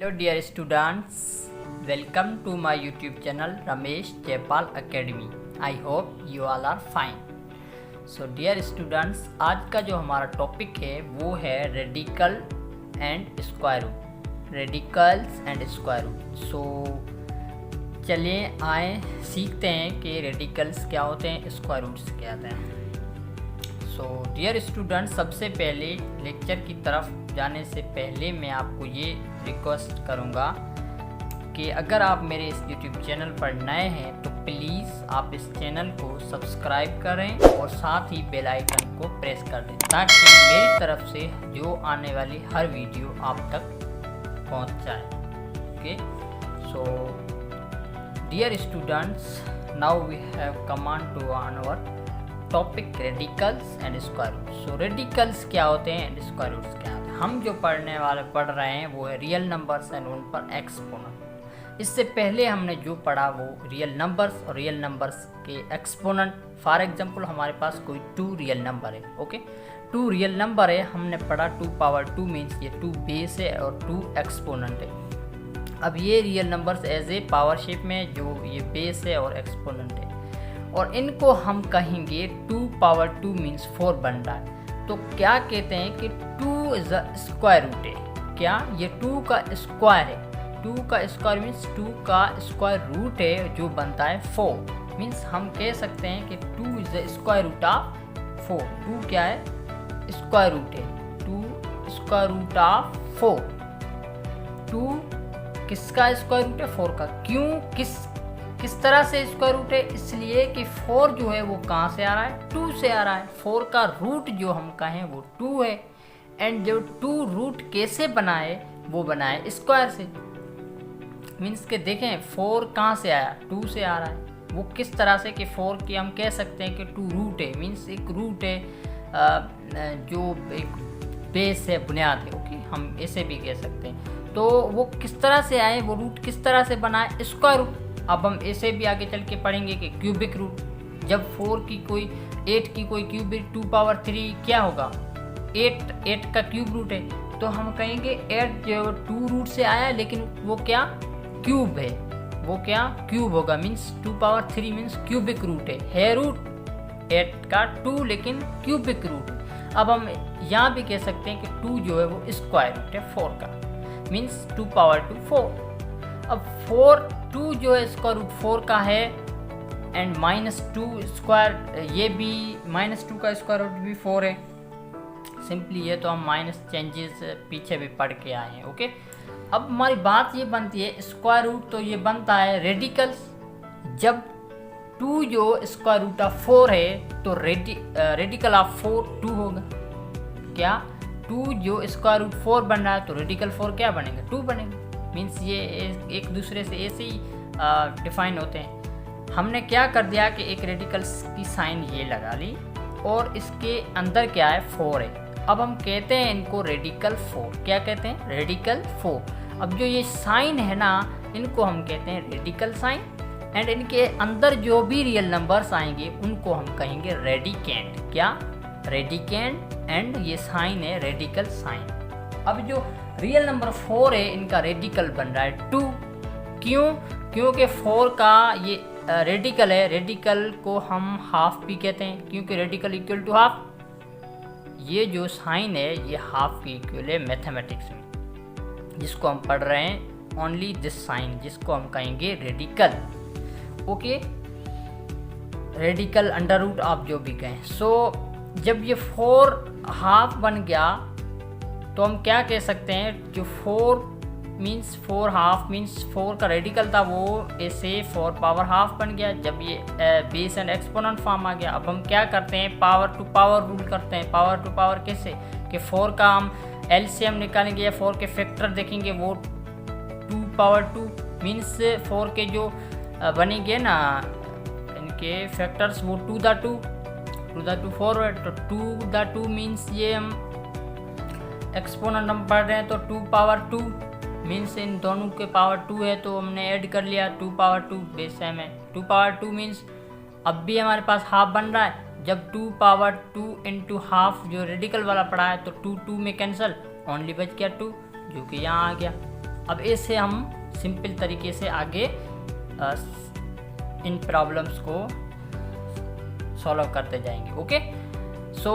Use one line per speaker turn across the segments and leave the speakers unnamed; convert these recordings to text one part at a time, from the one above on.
Hello dear students, welcome to my YouTube channel Ramesh Jaypal Academy. I hope you all are fine. So dear students, आज का जो हमारा topic है वो है radical and square root, radicals and square root. So चलिए आए सीखते हैं कि रेडिकल्स क्या होते हैं, स्क्वायर रूट्स क्या होते हैं. सो डियर स्टूडेंट, सबसे पहले लेक्चर की तरफ जाने से पहले मैं आपको ये रिक्वेस्ट करूँगा कि अगर आप मेरे इस YouTube चैनल पर नए हैं तो प्लीज़ आप इस चैनल को सब्सक्राइब करें और साथ ही बेल आइकन को प्रेस कर दें ताकि मेरी तरफ से जो आने वाली हर वीडियो आप तक पहुंच जाए. Okay, so dear students, now we have come on to our topic radicals and square root. So radicals क्या होते हैं एंड स्क्वायर रूट्स क्या होते हैं. हम जो पढ़ रहे हैं वो है रियल नंबर्स एंड उन पर एक्सपोनेंट. इससे पहले हमने जो पढ़ा वो रियल नंबर्स और रियल नंबर्स के एक्सपोनेंट. फॉर एग्जांपल हमारे पास कोई 2 रियल नंबर है. ओके, 2 रियल नंबर है, हमने पढ़ा 2 पावर 2 मीन्स ये 2 बेस है और 2 एक्सपोनेंट है. अब ये real numbers as a power shape में जो ये बेस है और एक्सपोनेंट है और इनको हम कहेंगे 2 पावर 2 मीन्स 4 बन रहा है. तो क्या कहते हैं कि 2 इज अ स्क्वायर रूट है. क्या ये 2 का स्क्वायर है. 2 का स्क्वायर मीन्स 2 का स्क्वायर रूट है जो बनता है 4. मीन्स हम कह सकते हैं कि 2 is the square root of 4. 2 क्या है, स्क्वायर रूट है. 2 स्क्वायर रूट ऑफ 4. 2 किसका स्क्वायर रूट है, 4 का. क्यों, किस तरह से स्क्वायर रूट है, इसलिए कि 4 जो है वो कहाँ से आ रहा है, 2 से आ रहा है. 4 का रूट जो हम कहें वो 2 है एंड जो 2 रूट कैसे बनाए, वो बनाए स्क्वायर से. मीन्स के देखें 4 कहाँ से आया, 2 से आ रहा है. वो किस तरह से कि 4 की हम कह सकते हैं कि 2 रूट है. मीन्स एक रूट है जो एक बेस है, बुनियाद है. ओके, हम ऐसे भी कह सकते हैं. तो वो किस तरह से आए, वो रूट किस तरह से बनाए, स्क्वायर रूट. अब हम ऐसे भी आगे चल के पढ़ेंगे कि क्यूबिक रूट. जब 8 की कोई क्यूबिक 2 पावर 3 क्या होगा, 8 का क्यूब रूट है. तो हम कहेंगे 8 जो 2 रूट से आया लेकिन वो क्या क्यूब है, वो क्या क्यूब होगा. Means 2 power 3 means cubic root है रूट 8 का 2 लेकिन क्यूबिक रूट. अब हम यहाँ भी कह सकते हैं कि 2 जो है वो स्क्वायर रूट है 4 का. Means 2 power 2 4. अब 2 जो है स्क्वायर रूट 4 का है एंड -2 स्क्वायर, ये भी -2 का स्क्वायर रूट भी 4 है. सिंपली ये तो हम माइनस चेंजेस पीछे भी पढ़ के आए हैं. ओके, अब हमारी बात ये बनती है स्क्वायर रूट तो ये बनता है रेडिकल्स. जब 2 जो स्क्वायर रूट ऑफ 4 है तो रेडिकल ऑफ 4 2 होगा. क्या 2 जो स्क्वायर रूट 4 बन रहा है तो रेडिकल 4 क्या बनेगा, 2 बनेगा. मीन्स ये एक दूसरे से ऐसे ही डिफाइन होते हैं. हमने क्या कर दिया कि एक रेडिकल्स की साइन ये लगा ली और इसके अंदर क्या है 4 है. अब हम कहते हैं इनको रेडिकल 4. क्या कहते हैं, रेडिकल 4. अब जो ये साइन है ना, इनको हम कहते हैं रेडिकल साइन एंड इनके अंदर जो भी रियल नंबर्स आएंगे उनको हम कहेंगे रेडिकेंट. क्या, रेडिकेंट. एंड ये साइन है रेडिकल साइन. अब जो रियल नंबर 4 है इनका रेडिकल बन रहा है 2. क्यों, क्योंकि 4 का ये रेडिकल है. रेडिकल को हम हाफ भी कहते हैं क्योंकि रेडिकल इक्वल टू हाफ. ये जो साइन है ये हाफ की इक्वल है मैथमेटिक्स में, जिसको हम पढ़ रहे हैं ओनली दिस साइन, जिसको हम कहेंगे radical. Okay, radical under root आप जो भी कहें. सो जब ये 4 हाफ बन गया तो हम क्या कह सकते हैं, जो 4 मीन्स 4 हाफ मीन्स 4 का रेडिकल था वो ऐसे 4 पावर हाफ बन गया जब ये बेस एंड एक्सपोनेंट फॉर्म आ गया. अब हम क्या करते हैं, पावर टू पावर रूल करते हैं. पावर टू पावर कैसे कि 4 का हम एलसीएम निकालेंगे या 4 के फैक्टर देखेंगे, वो 2 पावर 2 मीन्स 4 के जो बनेंगे ना इनके फैक्टर्स वो 2 द 2 4 है. तो 2 द 2 मीन्स ये हम एक्सपोनेंट हम पढ़ रहे हैं तो 2 पावर 2 मीन्स इन दोनों के पावर 2 है तो हमने ऐड कर लिया 2 पावर 2 बेस है में 2 पावर 2 मीन्स अब भी हमारे पास हाफ बन रहा है. जब 2 पावर 2 इंटू हाफ जो रेडिकल वाला पढ़ा है तो 2 में कैंसिल, ओनली बच गया 2 जो कि यहाँ आ गया. अब ऐसे हम सिंपल तरीके से आगे इन प्रॉब्लम्स को सॉल्व करते जाएंगे। ओके, सो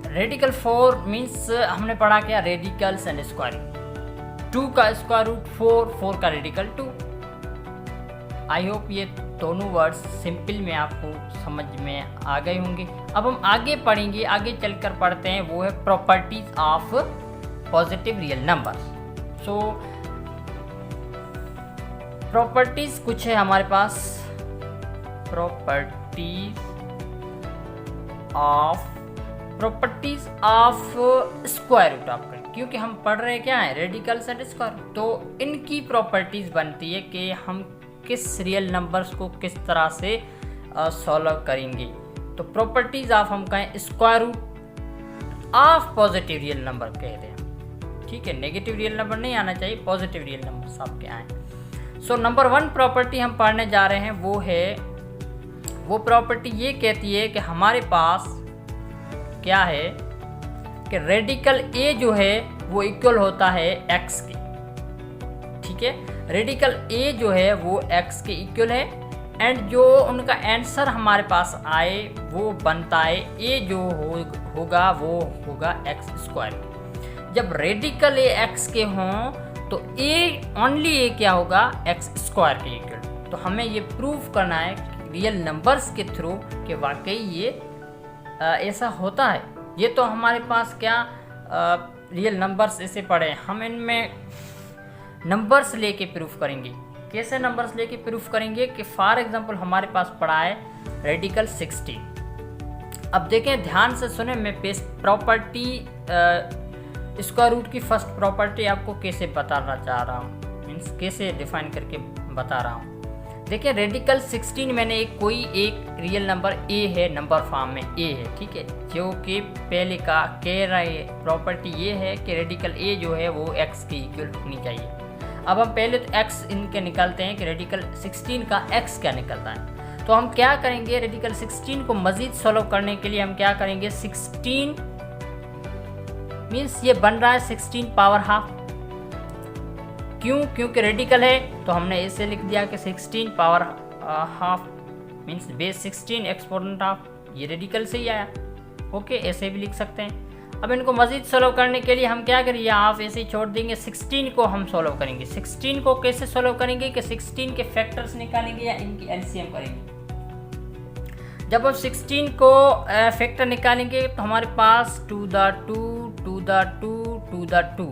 रेडिकल 4 मीन्स हमने पढ़ा क्या, रेडिकल्स एंड स्क्वायर रूट। 2 का स्क्वायर रूट 4, 4 का रेडिकल 2। आई होप ये दोनों वर्ड्स सिंपल में आपको समझ में आ गए होंगे। अब हम आगे पढ़ेंगे, आगे चलकर पढ़ते हैं, वो है properties of positive real number. So properties कुछ है हमारे पास, properties of square root of, क्योंकि हम पढ़ रहे क्या है, रेडिकल्स एंड स्क्वायर रूट। तो इनकी प्रॉपर्टीज बनती है कि हम किस रियल नंबर्स को किस तरह से सॉल्व करेंगे। तो प्रॉपर्टीज ऑफ हम कहें square root of positive real number कहते हैं। ठीक है, नेगेटिव रियल नंबर नहीं आना चाहिए, पॉजिटिव रियल नंबर आपके आए। सो नंबर 1 प्रॉपर्टी हम पढ़ने जा रहे हैं, वो प्रॉपर्टी ये कहती है कि हमारे पास क्या है कि रेडिकल ए जो है वो इक्वल होता है x के। ठीक है, रेडिकल ए जो है वो x के इक्वल है, एंड जो उनका आंसर हमारे पास आए वो बनता है a जो होगा वो होगा x स्क्वायर। जब रेडिकल ए x के हों तो ओनली a क्या होगा, x स्क्वायर के इक्वल। तो हमें ये प्रूव करना है रियल नंबर्स के थ्रू कि वाकई ये ऐसा होता है। ये तो हमारे पास क्या रियल नंबर्स ऐसे पड़े हैं, हम इनमें नंबर्स लेके प्रूफ करेंगे। कैसे नंबर्स लेके प्रूफ करेंगे कि फॉर एग्जांपल हमारे पास पड़ा है रेडिकल 16। अब देखें, ध्यान से सुने, मैं प्रॉपर्टी स्क्वायर रूट की फर्स्ट प्रॉपर्टी आपको कैसे बताना चाह रहा हूँ, मीन्स कैसे डिफाइन करके बता रहा हूँ। देखिए, रेडिकल 16 मैंने कोई एक रियल नंबर a है, नंबर फॉर्म में a है। ठीक है, जो कि पहले का कह रहे प्रॉपर्टी ये है कि रेडिकल a जो है वो x के इक्वल होनी चाहिए। अब हम पहले तो x इनके निकालते हैं कि रेडिकल 16 का x क्या निकलता है। तो हम क्या करेंगे, रेडिकल 16 को मज़ीद सॉल्व करने के लिए हम क्या करेंगे, 16 मीन्स ये बन रहा है 16 पावर हाफ। क्योंकि रेडिकल है तो हमने ऐसे लिख दिया कि 16 power half means base 16 exponent half, ये रेडिकल से ही आया। ओके, ऐसे भी लिख सकते हैं। अब इनको मज़ीद सॉल्व करने के लिए हम क्या करेंगे, हाफ ऐसे ही छोड़ देंगे, 16 को हम सॉल्व करेंगे। 16 को कैसे सॉल्व करेंगे कि 16 के फैक्टर्स निकालेंगे या इनकी एलसीएम करेंगे। जब हम 16 को फैक्टर निकालेंगे तो हमारे पास 2 the 2 2 the 2 2 the 2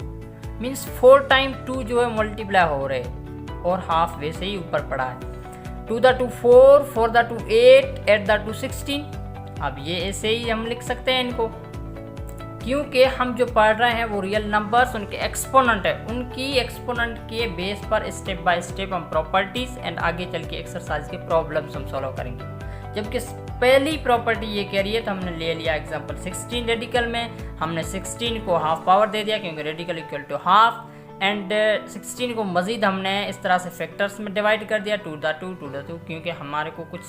means 4 time 2 जो है मल्टीप्लाई हो रहे और हाफ वैसे ही ऊपर पड़ा है। 2 द 2 4 4 द 2 8 8 द 2 16। अब ये ऐसे ही हम लिख सकते हैं इनको, क्योंकि हम जो पढ़ रहे हैं वो रियल नंबर्स उनके एक्सपोनेंट है, उनकी एक्सपोनेंट के बेस पर स्टेप बाय स्टेप हम प्रॉपर्टीज एंड आगे चल के एक्सरसाइज के प्रॉब्लम्स हम सॉल्व करेंगे। जबकि पहली प्रॉपर्टी ये कह रही है तो हमने ले लिया एग्जांपल 16 रेडिकल में, हमने 16 को हाफ पावर दे दिया क्योंकि radical equal to half, and 16 को मज़ीद हमने इस तरह से फैक्टर्स में डिवाइड कर दिया 2 द 2 2 द 2, क्योंकि हमारे को कुछ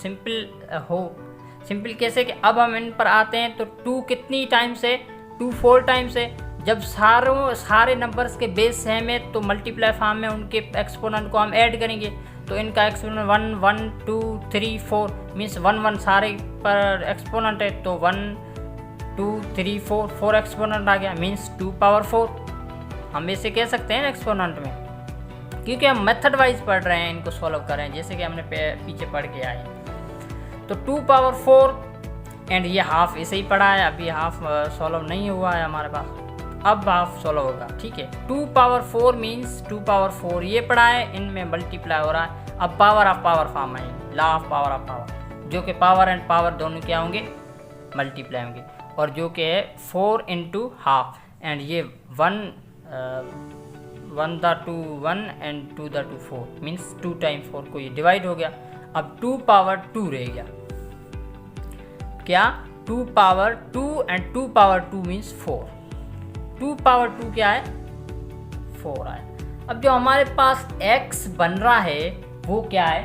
सिंपल कैसे कि अब हम इन पर आते हैं तो 2 कितनी टाइम्स है, 2 4 टाइम्स है। जब सारे नंबर्स के बेस सेम है तो मल्टीप्लाई फॉर्म में उनके एक्सपोनेंट को हम ऐड करेंगे, तो इनका एक्सपोनेंट 1 1 2 3 4 मीन्स 1 1 सारे पर एक्सपोनेंट है, तो 1 2 3 4 4 एक्सपोनेंट आ गया मीन्स 2 पावर 4। हम इसे कह सकते हैं एक्सपोनेंट में, क्योंकि हम मेथड वाइज पढ़ रहे हैं, इनको सॉल्व कर रहे हैं जैसे कि हमने पीछे पढ़ के आए। तो 2 पावर 4 एंड ये हाफ ऐसे ही पड़ा है, अभी हाफ सॉल्व नहीं हुआ है हमारे पास, अब हाफ सॉल्व होगा। ठीक है, 2 पावर 4 मीन्स 2 पावर 4 ये पड़ा है, इनमें मल्टीप्लाई हो रहा है। अब पावर ऑफ पावर फॉर्म आएंगे, law of power of power, जो कि पावर एंड पावर दोनों क्या होंगे, मल्टीप्लाई होंगे, और जो कि है 4 इंटू हाफ, एंड ये 1 the 2 1 and 2 the 2 4 means 2 time 4 को ये डिवाइड हो गया। अब 2 पावर 2 रह गया, क्या 2 power 2 and 2 power 2 means 4, 2 power 2 क्या है 4 आया। अब जो हमारे पास x बन रहा है वो क्या है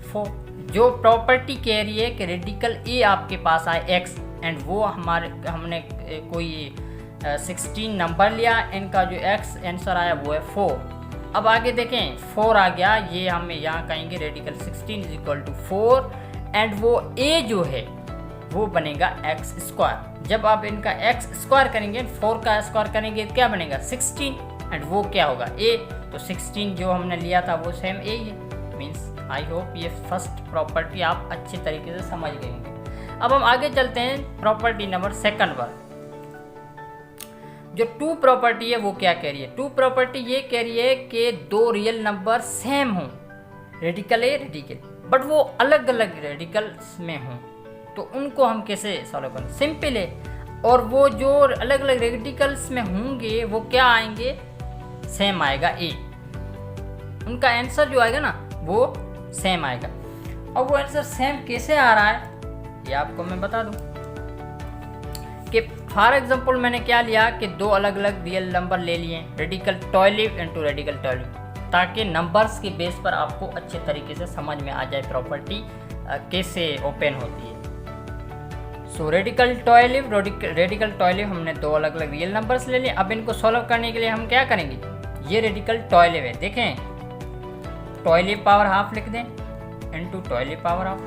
4, जो प्रॉपर्टी कह रही है कि रेडिकल a आपके पास आए x, एंड वो हमने कोई 16 नंबर लिया, इनका जो x आंसर आया वो है 4, अब आगे देखें 4 आ गया, ये हम यहाँ कहेंगे radical 16 is equal to 4 and वो a जो है वो बनेगा एक्स स्क्वायर। जब आप इनका एक्स स्क्वायर करेंगे 4 का स्क्वायर करेंगे क्या बनेगा 16 एंड वो क्या होगा a। तो 16 जो हमने लिया था वो सेम a है। मीन्स आई होप ये फर्स्ट प्रॉपर्टी आप अच्छे तरीके से समझ गए होंगे। अब हम आगे चलते हैं प्रॉपर्टी नंबर सेकंड पर। जो 2 प्रॉपर्टी है वो क्या कह रही है, 2 प्रॉपर्टी ये कह रही है कि 2 रियल नंबर सेम हों, रेडिकल ए रेडिकल, बट वो अलग अलग रेडिकल्स में हों, तो उनको हम कैसे सॉल्व करें, सिंपल है। और वो जो अलग अलग रेडिकल्स में होंगे वो क्या आएंगे, सेम आएगा ए, उनका आंसर जो आएगा ना वो सेम आएगा। अब वो आंसर सेम कैसे आ रहा है ये आपको मैं बता दूं कि फॉर एग्जांपल मैंने क्या लिया कि 2 अलग अलग रियल नंबर ले लिए, रेडिकल 12 इंटू रेडिकल 12, ताकि नंबर्स के बेस पर आपको अच्छे तरीके से समझ में आ जाए प्रॉपर्टी कैसे ओपन होती है। सो रेडिकल 12 हमने 2 अलग अलग रियल नंबर्स ले लिए। अब इनको सॉल्व करने के लिए हम क्या करेंगे, ये रेडिकल 12 है, देखें 12 पावर हाफ लिख दें इंटू 12 पावर हाफ,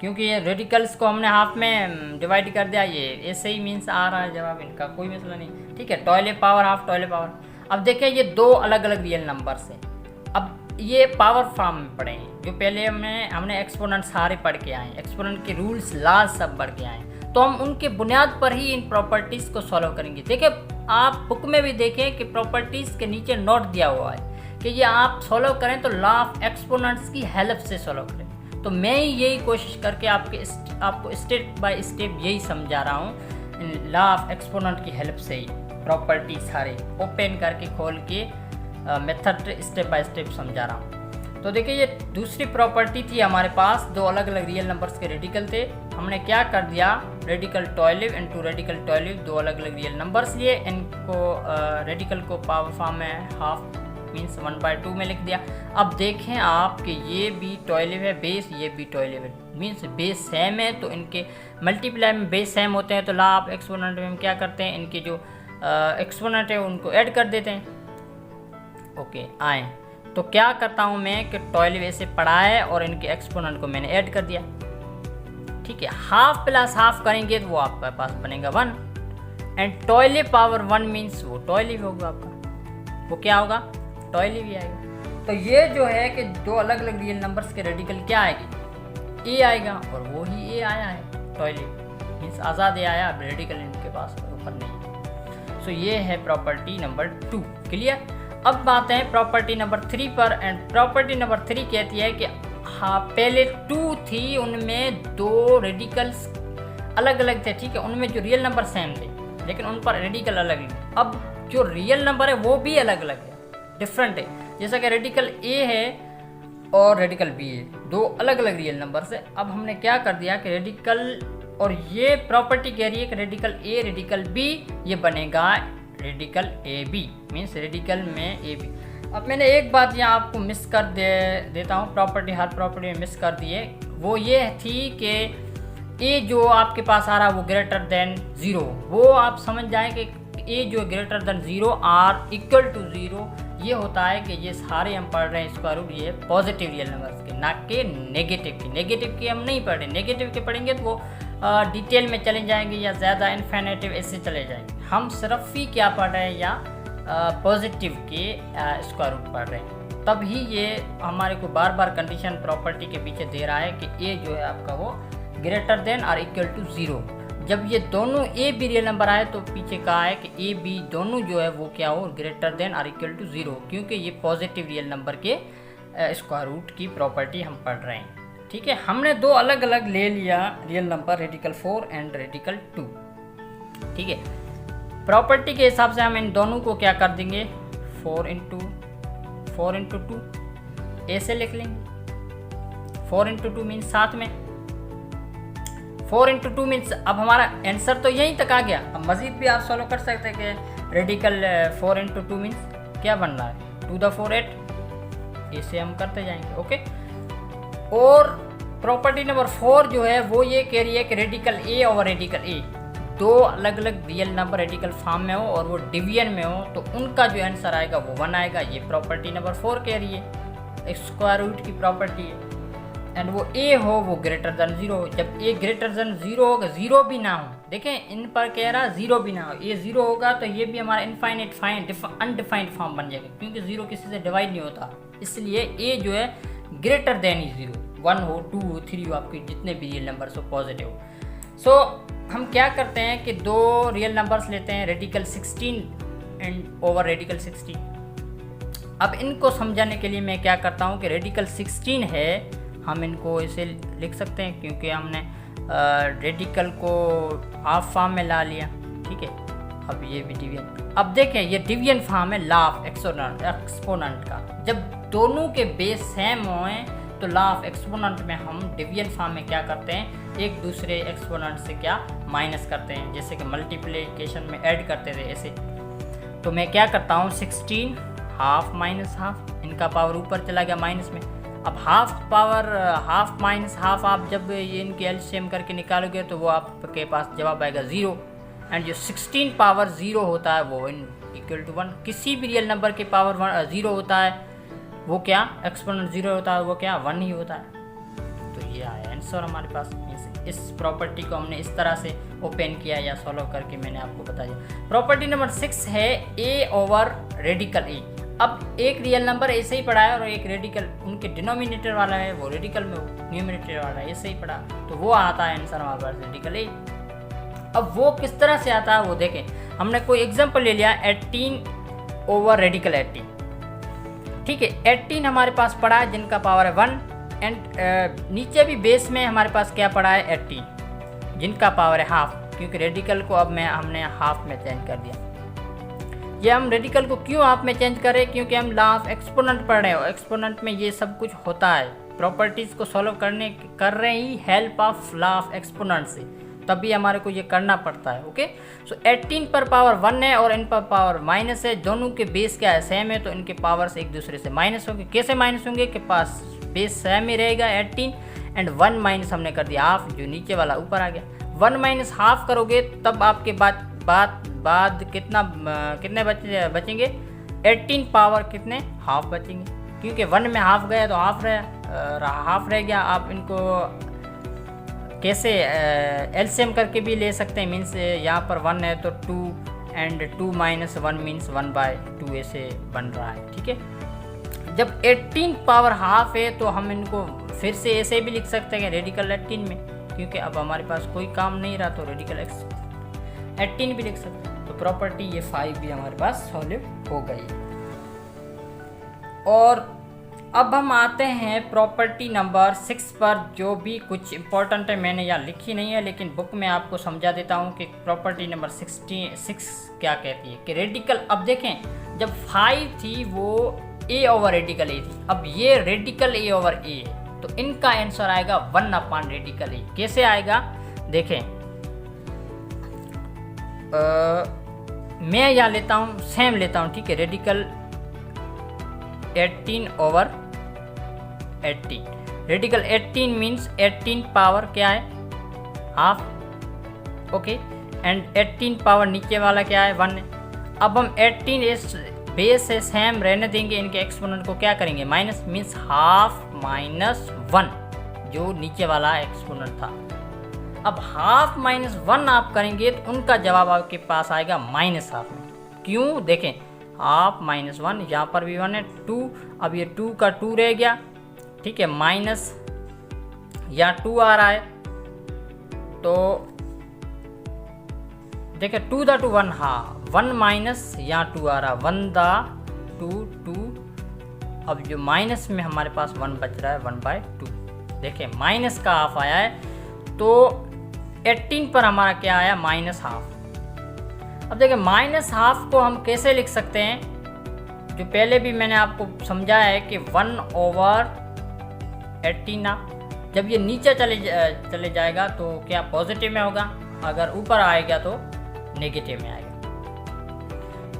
क्योंकि ये रेडिकल्स को हमने हाफ में डिवाइड कर दिया, ये ऐसे ही मीन्स आ रहा है जवाब, इनका कोई मसला नहीं। ठीक है, 12 पावर हाफ 12 पावर। अब देखें ये 2 अलग अलग रियल नंबर्स हैं। अब ये पावर फॉर्म में पढ़े हैं, जो पहले हमने एक्सपोनेंट सारे पढ़ के आए, एक्सपोनेंट के रूल्स लॉज सब पढ़ के आए, तो हम उनके बुनियाद पर ही इन प्रॉपर्टीज़ को सॉल्व करेंगे। देखिए आप बुक में भी देखें कि प्रॉपर्टीज़ के नीचे नोट दिया हुआ है कि ये आप सॉल्व करें तो लॉ ऑफ एक्सपोनेंट्स की हेल्प से सॉल्व करें। तो मैं यही कोशिश करके आपको स्टेप बाय स्टेप यही समझा रहा हूँ, लॉ ऑफ एक्सपोनेंट की हेल्प से ही प्रॉपर्टी सारे ओपन करके खोल के मेथड स्टेप बाय स्टेप समझा रहा हूँ। तो देखिए ये दूसरी प्रॉपर्टी थी हमारे पास, 2 अलग अलग रियल नंबर्स के रेडिकल थे, हमने क्या कर दिया रेडिकल 12 इंटू रेडिकल 12, 2 अलग अलग रियल नंबर्स लिए, इनको रेडिकल को पावर फॉर्म में हाफ मीन्स 1/2 में लिख दिया। अब देखें आप कि ये भी 12 है बेस, ये भी 12 है, मीन्स बेस सेम है, तो इनके मल्टीप्लाई में बेस सेम होते हैं, तो लॉ ऑफ एक्सपोनेंट में हम क्या करते हैं, इनके जो एक्सपोनेंट है उनको ऐड कर देते हैं। ओके आए तो क्या करता हूँ मैं कि 12 ऐसे पढ़ा है और इनके एक्सपोनेंट को मैंने ऐड कर दिया। ठीक है, हाफ प्लस हाफ करेंगे तो वो आपके पास बनेगा 1 एंड 12 पावर 1 मीन्स वो 12 होगा आपका, वो क्या होगा 12 भी आएगा। तो ये जो है कि 2 अलग अलग रियल नंबर्स के रेडिकल क्या आएगी, ए आएगा, और वो ही ए आया है 12 मीन्स आज़ाद ए आया, रेडिकल इनके पास ऊपर नहीं। सो ये है प्रॉपर्टी नंबर 2, क्लियर। अब बात है प्रॉपर्टी नंबर 3 पर, एंड प्रॉपर्टी नंबर 3 कहती है कि हाँ पहले 2 थी, उनमें 2 रेडिकल्स अलग अलग थे, ठीक है, उनमें जो रियल नंबर सेम थे लेकिन उन पर रेडिकल अलग अलग। अब जो रियल नंबर है वो भी अलग अलग है, डिफरेंट है, जैसा कि रेडिकल ए है और रेडिकल बी है, 2 अलग अलग रियल नंबर से। अब हमने क्या कर दिया कि रेडिकल, और ये प्रॉपर्टी कह रही है कि रेडिकल ए रेडिकल बी ये बनेगा radical A B, means radical में ए बी। अब मैंने एक बात यहाँ आपको मिस कर देता हूँ, प्रॉपर्टी हर प्रॉपर्टी में मिस कर दी है, वो ये थी कि ए जो आपके पास आ रहा है वो ग्रेटर देन 0, वो आप समझ जाएं कि ए जो greater than 0 or equal to 0, ये होता है कि ये सारे हम पढ़ रहे हैं स्क्वायर रूट ये पॉजिटिव रियल नंबर्स के, ना कि नेगेटिव की हम नहीं पढ़ रहे। नेगेटिव के पढ़ेंगे तो वो डिटेल में चले जाएंगे या ज़्यादा इन्फिनिटिव ऐसे चले जाएंगे, हम सिर्फ ही क्या पढ़ रहे हैं या पॉजिटिव के स्क्वायर रूट पढ़ रहे हैं, तब ही ये हमारे को बार बार कंडीशन प्रॉपर्टी के पीछे दे रहा है कि ए जो है आपका वो ग्रेटर देन और इक्वल टू 0। जब ये दोनों ए बी रियल नंबर आए तो पीछे कहा है कि ए बी दोनों जो है वो क्या हो ग्रेटर देन और इक्वल टू 0, क्योंकि ये पॉजिटिव रियल नंबर के स्क्वायर रूट की प्रॉपर्टी हम पढ़ रहे हैं। ठीक है, हमने 2 अलग अलग ले लिया real number, radical 4 and radical 2। ठीक है, प्रॉपर्टी के हिसाब से हम इन दोनों को क्या कर देंगे 4 इंटू 2 ऐसे लिख लेंगे, 4 इंटू 2 मीन्स 7 में, 4 इंटू 2 मीन्स अब हमारा आंसर तो यहीं तक आ गया। अब मज़ीद भी आप सॉल्व कर सकते हैं कि रेडिकल 4 इंटू 2 मीन्स क्या बन रहा है 2 द 4 8, इसे हम करते जाएंगे। ओके, और प्रॉपर्टी नंबर 4 जो है वो ये कह रही है कि रेडिकल ए और रेडिकल ए
दो अलग अलग रियल नंबर रेडिकल फॉर्म में हो और वो डिवीजन में हो तो उनका जो आंसर आएगा वो 1 आएगा। ये प्रॉपर्टी नंबर 4 कह रही है, स्क्वायर रूट की प्रॉपर्टी है। एंड वो ए हो वो ग्रेटर देन 0 हो। जब ए ग्रेटर देन 0 होगा, 0 भी ना हो, देखें इन पर कह रहा 0 भी ना हो, ये 0 होगा तो ये भी हमारा इनफाइनाइट अनडिफाइंड फॉर्म बन जाएगा, क्योंकि 0 किसी से डिवाइड नहीं होता, इसलिए ए जो है ग्रेटर देन ही 0, 1 हो 2 हो 3 हो, आपके जितने भी रियल नंबर्स हो पॉजिटिव हो। सो हम क्या करते हैं कि दो रियल नंबर्स लेते हैं, रेडिकल 16 एंड ओवर रेडिकल 16। अब इनको समझाने के लिए मैं क्या करता हूँ कि रेडिकल 16 है, हम इनको ऐसे लिख सकते हैं क्योंकि हमने रेडिकल को हाफ फॉर्म में ला लिया, ठीक है। अब ये भी डिवीजन, अब देखें ये डिवीजन फॉर्म है लॉ ऑफ एक्सपोनेंट का। जब दोनों के बेस सेम हों तो लॉ ऑफ एक्सपोनेंट में हम डिवीजन फॉर्म में क्या करते हैं, एक दूसरे एक्सपोनेंट से क्या माइनस करते हैं, जैसे कि मल्टीप्लिकेशन में ऐड करते थे ऐसे। तो मैं क्या करता हूँ 16 हाफ माइनस हाफ, इनका पावर ऊपर चला गया माइनस में। अब half power half minus half आप जब ये इनके एलसीएम करके निकालोगे तो वो आपके पास जवाब आएगा 0। एंड जो 16 पावर 0 होता है वो इक्वल टू 1। किसी भी रियल नंबर के पावर 0 होता है वो क्या एक्सपोनेंट 0 होता है वो क्या 1 ही होता है। तो ये आया आंसर हमारे पास। इस प्रॉपर्टी को हमने इस तरह से ओपन किया या सॉल्व करके मैंने आपको बताया। प्रॉपर्टी नंबर 6 है ए ओवर रेडिकल ए। अब एक रियल नंबर ऐसे ही पढ़ा है और एक रेडिकल, उनके डिनोमिनेटर वाला है वो रेडिकल में, न्यूमरेटर वाला है ऐसे ही पढ़ा, तो वो आता है आंसर हमारे पास रेडिकल ए। अब वो किस तरह से आता है वो देखें। हमने कोई एग्जांपल ले लिया 18 ओवर रेडिकल 18, ठीक है। 18 हमारे पास पड़ा है जिनका पावर है 1 एंड नीचे भी बेस में हमारे पास क्या पड़ा है 18 जिनका पावर है हाफ, क्योंकि रेडिकल को अब हमने हाफ में चेंज कर दिया। ये हम रेडिकल को क्यों हाफ में चेंज करें, क्योंकि हम लॉ ऑफ एक्सपोनेंट पढ़ रहे हो, एक्सपोनेंट में ये सब कुछ होता है। प्रॉपर्टीज़ को सॉल्व कर रहे ही help of law of exponent से, तभी हमारे को ये करना पड़ता है। ओके, सो 18 पर पावर 1 है और इन पर पावर माइनस है, दोनों के बेस क्या है सेम है, तो इनके पावर्स एक दूसरे से माइनस होंगे। कैसे माइनस होंगे कि पास बेस सेम ही रहेगा 18 एंड 1 माइनस हमने कर दिया हाफ, जो नीचे वाला ऊपर आ गया। 1 माइनस हाफ करोगे तब आपके बाद कितने बचेंगे 18 पावर कितने हाफ बचेंगे, क्योंकि 1 में हाफ गया तो हाफ रह गया। आप इनको कैसे एलसीएम करके भी ले सकते हैं, मीन्स यहाँ पर 1 है तो 2 एंड 2 माइनस 1 मीन्स 1/2 ऐसे बन रहा है, ठीक है। जब 18 पावर हाफ है तो हम इनको फिर से ऐसे भी लिख सकते हैं रेडिकल 18 में, क्योंकि अब हमारे पास कोई काम नहीं रहा तो रेडिकल 18 भी लिख सकते हैं। तो प्रॉपर्टी ये 5 भी हमारे पास सॉल्व हो गई। और अब हम आते हैं प्रॉपर्टी नंबर 6 पर, जो भी कुछ इंपॉर्टेंट है मैंने यहाँ लिखी नहीं है, लेकिन बुक में आपको समझा देता हूँ कि प्रॉपर्टी नंबर 6 क्या कहती है कि रेडिकल। अब देखें जब 5 थी वो ए ओवर रेडिकल ए थी, अब ये रेडिकल ए ओवर ए है, तो इनका आंसर आएगा 1 रेडिकल ए। कैसे आएगा देखें, मैं यहाँ लेता हूँ सेम लेता हूँ, ठीक है। Radical 18 over 18, radical 18 means 18 power क्या है हाफ, ओके, एंड 18 पावर नीचे वाला क्या है 1 है। अब हम 18 इस बेस से सेम रहने देंगे, इनके एक्सपोनेंट को क्या करेंगे माइनस, मीन्स हाफ माइनस 1 जो नीचे वाला एक्सपोनेंट था। अब हाफ माइनस 1 आप करेंगे तो उनका जवाब आपके पास आएगा माइनस हाफ में। क्यों देखें, हाफ माइनस 1, यहाँ पर भी 1 है, 2, अब ये 2 का 2 रह गया, ठीक है, माइनस यहाँ 2 आ रहा है, तो देखिए 2 दा 2 1, हाँ 1 माइनस यहाँ 2 आ रहा, 1 दा 2, अब जो माइनस में हमारे पास 1 बच रहा है 1/2, देखिए माइनस का हाफ आया है, तो 18 पर हमारा क्या आया माइनस हाफ। अब देखिए माइनस हाफ को हम कैसे लिख सकते हैं, जो पहले भी मैंने आपको समझाया है कि 1 ओवर 18 ना, जब ये नीचे चले जाएगा तो क्या पॉजिटिव में होगा, अगर ऊपर आएगा तो नेगेटिव में आएगा।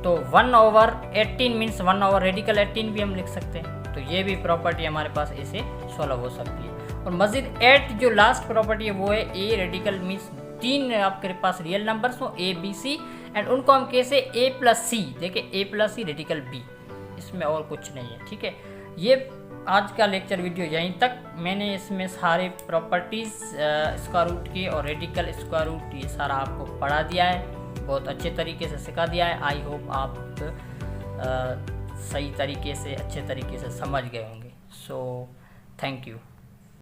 तो 1 ओवर 18 मीन्स 1 ओवर रेडिकल 18 भी हम लिख सकते हैं। तो ये भी प्रॉपर्टी हमारे पास ऐसे सॉल्व हो सकती है। और मजीद 8 जो लास्ट प्रॉपर्टी है वो है ए रेडिकल मीन्स तीन आपके पास रियल नंबर्स हो ए बी सी, एंड उनको हम कैसे ए प्लस सी, देखिए ए प्लस सी रेडिकल बी, इसमें और कुछ नहीं है। ठीक है, ये आज का लेक्चर वीडियो यहीं तक। मैंने इसमें सारे प्रॉपर्टीज़ स्क्वायर रूट की और रेडिकल स्क्वायर रूट ये सारा आपको पढ़ा दिया है, बहुत अच्छे तरीके से सिखा दिया है। आई होप आप सही तरीके से अच्छे तरीके से समझ गए होंगे। So thank you.